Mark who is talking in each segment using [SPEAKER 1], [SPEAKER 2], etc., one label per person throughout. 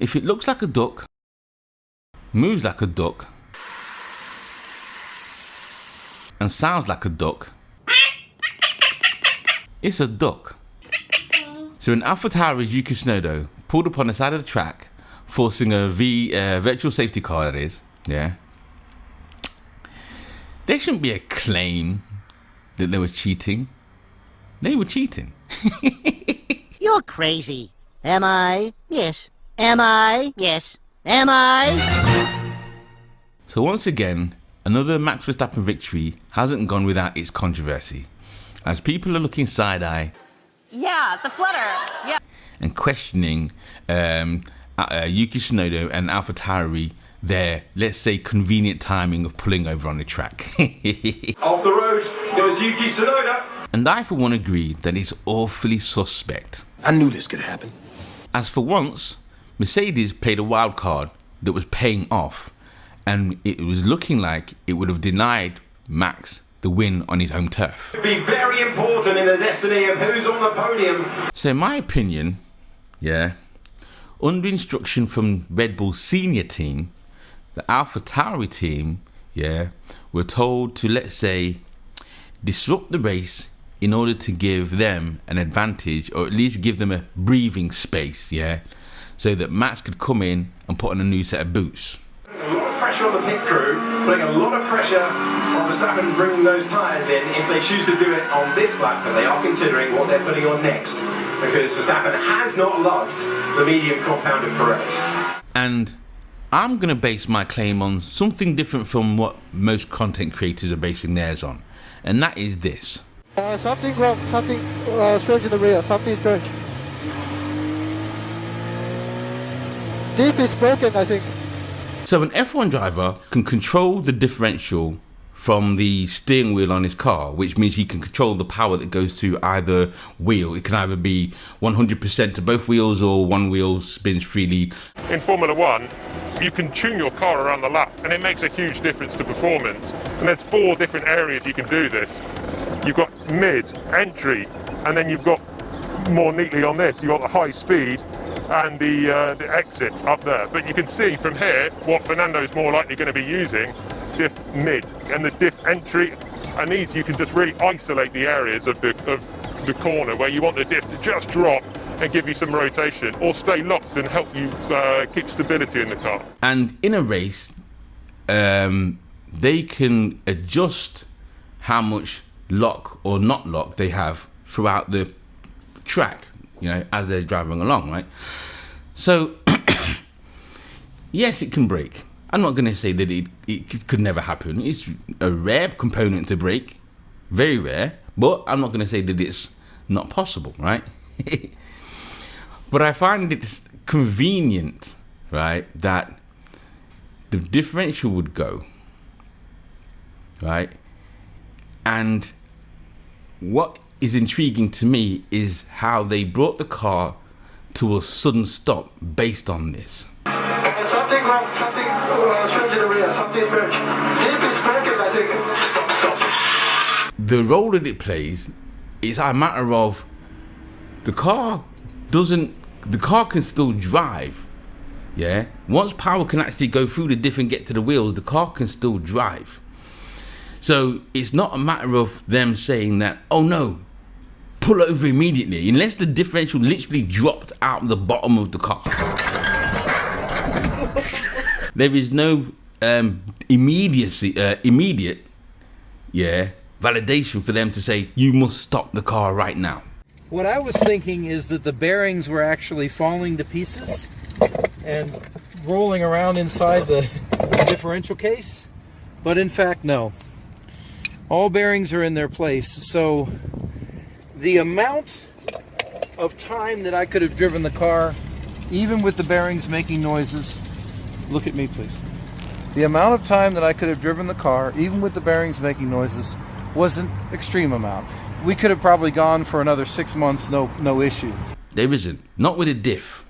[SPEAKER 1] if it looks like a duck, moves like a duck, and sounds like a duck, it's a duck. So when Alpha Tauri's Yuki Tsunoda pulled up on the side of the track, forcing a virtual safety car, that is, yeah, there shouldn't be a claim that they were cheating. They were cheating.
[SPEAKER 2] You're crazy. Am I? Yes. Am I? Yes. Am I?
[SPEAKER 1] So once again, another Max Verstappen victory hasn't gone without its controversy, as people are looking side-eye.
[SPEAKER 3] Yeah, the flutter. Yeah.
[SPEAKER 1] And questioning Yuki Tsunoda and Alpha Tauri, their, let's say, convenient timing of pulling over on the track.
[SPEAKER 4] Off the road goes Yuki Tsunoda.
[SPEAKER 1] And I, for one, agree that it's awfully suspect.
[SPEAKER 5] I knew this could happen.
[SPEAKER 1] As for once, Mercedes played a wild card that was paying off, and it was looking like it would have denied Max the win on his home turf.
[SPEAKER 4] Be very important in the destiny of who's on the podium.
[SPEAKER 1] So in my opinion, yeah, under instruction from Red Bull's senior team, the Alpha Tauri team, yeah, were told to, let's say, disrupt the race in order to give them an advantage, or at least give them a breathing space, yeah, so that Max could come in and put on a new set of boots.
[SPEAKER 4] A lot of pressure on the pit crew, putting a lot of pressure on Verstappen bringing those tyres in if they choose to do it on this lap, but they are considering what they're putting on next, because Verstappen has not loved the medium compounded Perez.
[SPEAKER 1] And I'm going to base my claim on something different from what most content creators are basing theirs on, and that is this.
[SPEAKER 6] Something wrong, something strange in the rear, something strange. Deep is broken, I think.
[SPEAKER 1] So an F1 driver can control the differential from the steering wheel on his car, which means he can control the power that goes to either wheel. It can either be 100% to both wheels, or one wheel spins freely.
[SPEAKER 7] In Formula One, you can tune your car around the lap, and it makes a huge difference to performance. And there's 4 different areas you can do this. You've got mid, entry, and then you've got more neatly on this, you've got the high speed and the exit up there. But you can see from here what Fernando's more likely going to be using, diff mid and the diff entry, and these you can just really isolate the areas of the corner where you want the diff to just drop and give you some rotation, or stay locked and help you keep stability in the car.
[SPEAKER 1] And in a race, they can adjust how much lock or not lock they have throughout the track, you know, as they're driving along, right? So, yes, it can break. I'm not going to say that it could never happen. It's a rare component to break, very rare, but I'm not going to say that it's not possible, right? But I find it convenient, right, that the differential would go, right? And what is intriguing to me is how they brought the car to a sudden stop based on this.
[SPEAKER 6] Something wrong, something strange in the rear, something strange. Deep is broken, I think. Stop.
[SPEAKER 1] The role that it plays is a matter of the car can still drive, yeah? Once power can actually go through the diff and get to the wheels, the car can still drive. So it's not a matter of them saying that, oh no, pull over immediately, unless the differential literally dropped out the bottom of the car. There is no immediate validation for them to say, you must stop the car right now.
[SPEAKER 8] What I was thinking is that the bearings were actually falling to pieces and rolling around inside the differential case, but in fact, no. All bearings are in their place, so the amount of time that I could have driven the car, even with the bearings making noises, look at me please. The amount of time that I could have driven the car, even with the bearings making noises, was an extreme amount. We could have probably gone for another 6 months, no issue.
[SPEAKER 1] There isn't. Not with a diff.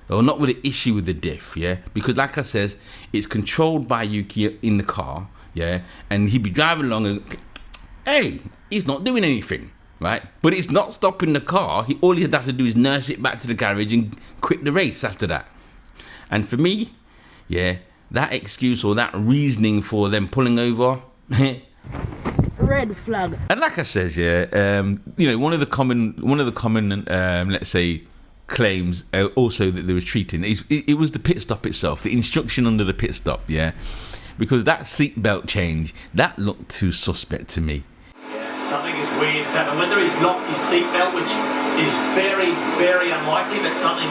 [SPEAKER 1] Or not with an issue with the diff, yeah? Because like I says, it's controlled by Yuki in the car, yeah? And he'd be driving along and, hey, he's not doing anything, right? But it's not stopping the car. All he has to do is nurse it back to the garage and quit the race after that. And for me, yeah, that excuse or that reasoning for them pulling over,
[SPEAKER 2] Red flag.
[SPEAKER 1] and like I said, yeah, you know, one of the common, let's say, claims also that they was treating it was the pit stop itself, the instruction under the pit stop, yeah, because that seatbelt change, that looked too suspect to me.
[SPEAKER 5] Yeah, something is weird has happened. Whether he's locked his seatbelt, which is very, very unlikely, but something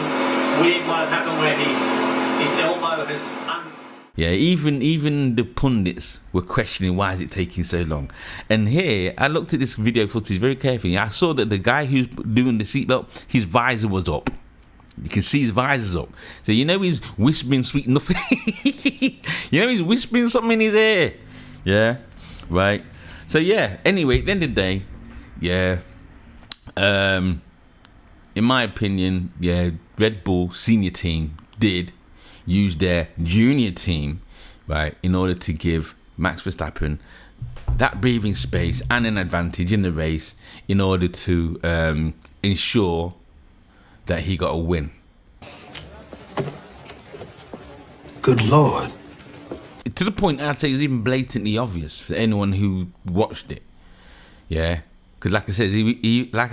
[SPEAKER 5] weird might have happened where his elbow has.
[SPEAKER 1] Yeah, even the pundits were questioning why is it taking so long. And here, I looked at this video footage very carefully. I saw that the guy who's doing the seatbelt, his visor was up. You can see his visor's up. So you know he's whispering sweet nothing. You know he's whispering something in his ear. Yeah, right. So yeah, anyway, at the end of the day, yeah, in my opinion, yeah, Red Bull senior team did use their junior team, right, in order to give Max Verstappen that breathing space and an advantage in the race in order to ensure that he got a win.
[SPEAKER 6] Good Lord.
[SPEAKER 1] To the point I'd say it was even blatantly obvious for anyone who watched it. Yeah. Because like I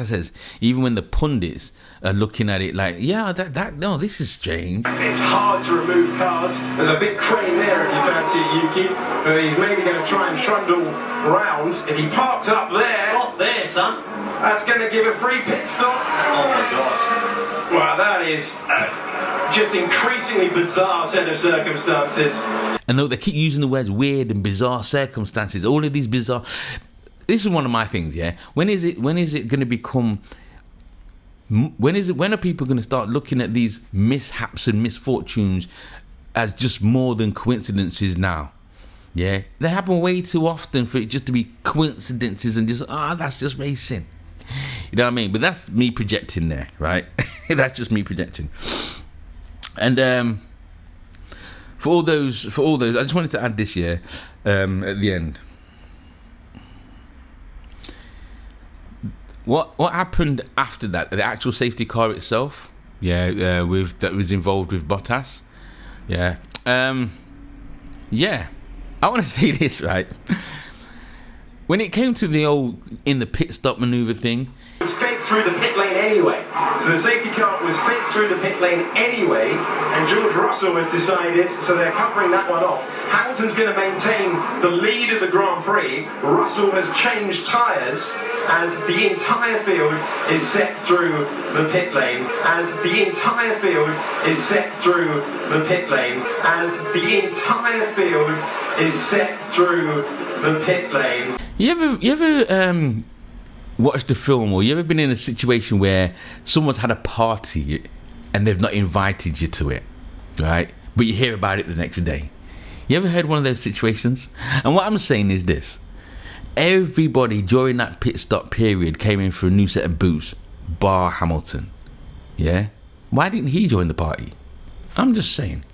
[SPEAKER 1] said, even when the pundits are looking at it like, yeah, no, this is strange.
[SPEAKER 4] It's hard to remove cars. There's a big crane there if you fancy it, Yuki. But he's maybe going to try and trundle round. If he parks up there...
[SPEAKER 5] Not there, son.
[SPEAKER 4] That's going to give a free pit stop.
[SPEAKER 5] Oh my God.
[SPEAKER 4] Well, that is just increasingly bizarre set of circumstances.
[SPEAKER 1] And though they keep using the words weird and bizarre circumstances, all of these bizarre... This is one of my things, yeah. When is it going to become? When are people going to start looking at these mishaps and misfortunes as just more than coincidences now? Yeah, they happen way too often for it just to be coincidences and just that's just racing. You know what I mean? But that's me projecting there, right? That's just me projecting. And for all those, I just wanted to add this year at the end. What happened after that? The actual safety car itself, yeah, that was involved with Bottas, yeah, yeah. I want to say this, right? When it came to the old in the pit stop maneuver thing,
[SPEAKER 4] It was fed through the pit lane anyway. So the safety car was fed through the pit lane anyway, and George Russell has decided, so they're covering that one off. Hamilton's going to maintain the lead of the Grand Prix. Russell has changed tyres as the entire field is set through the pit lane. As the entire field is set through the pit lane. As the entire field is set through the pit lane.
[SPEAKER 1] You ever watched a film, or you ever been in a situation where someone's had a party and they've not invited you to it, right? But you hear about it the next day. You ever heard one of those situations? And what I'm saying is this: everybody during that pit stop period came in for a new set of boots, bar Hamilton. Yeah? Why didn't he join the party? I'm just saying.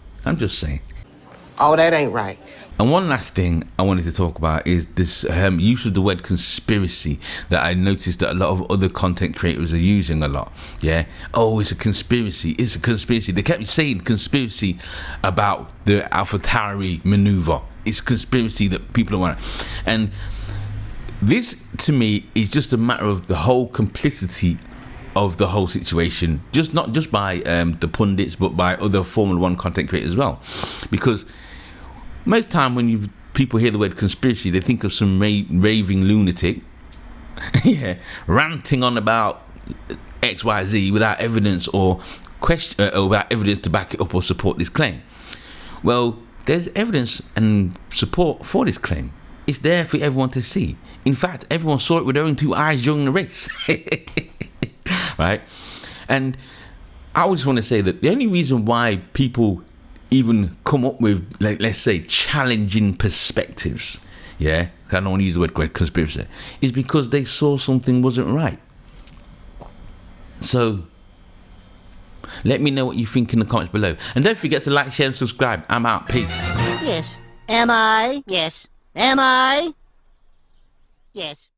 [SPEAKER 9] Oh, that ain't right.
[SPEAKER 1] And one last thing I wanted to talk about is this use of the word conspiracy that I noticed that a lot of other content creators are using a lot. Yeah. Oh, it's a conspiracy. It's a conspiracy. They kept saying conspiracy about the Alpha Tauri maneuver. It's conspiracy that people don't want. And this, to me, is just a matter of the whole complicity of the whole situation. Not just by the pundits, but by other Formula 1 content creators as well. Because most time when people hear the word conspiracy, they think of some raving lunatic, yeah, ranting on about XYZ without evidence or without evidence to back it up or support this claim. Well, there's evidence and support for this claim. It's there for everyone to see. In fact, everyone saw it with their own two eyes during the race. Right? And I just want to say that the only reason why people even come up with, like, let's say, challenging perspectives, yeah, I don't want to use the word conspiracy, is because they saw something wasn't right. So let me know what you think in the comments below, and don't forget to like, share and subscribe. I'm out. Peace.
[SPEAKER 2] Yes. Am I? Yes. Am I? Yes.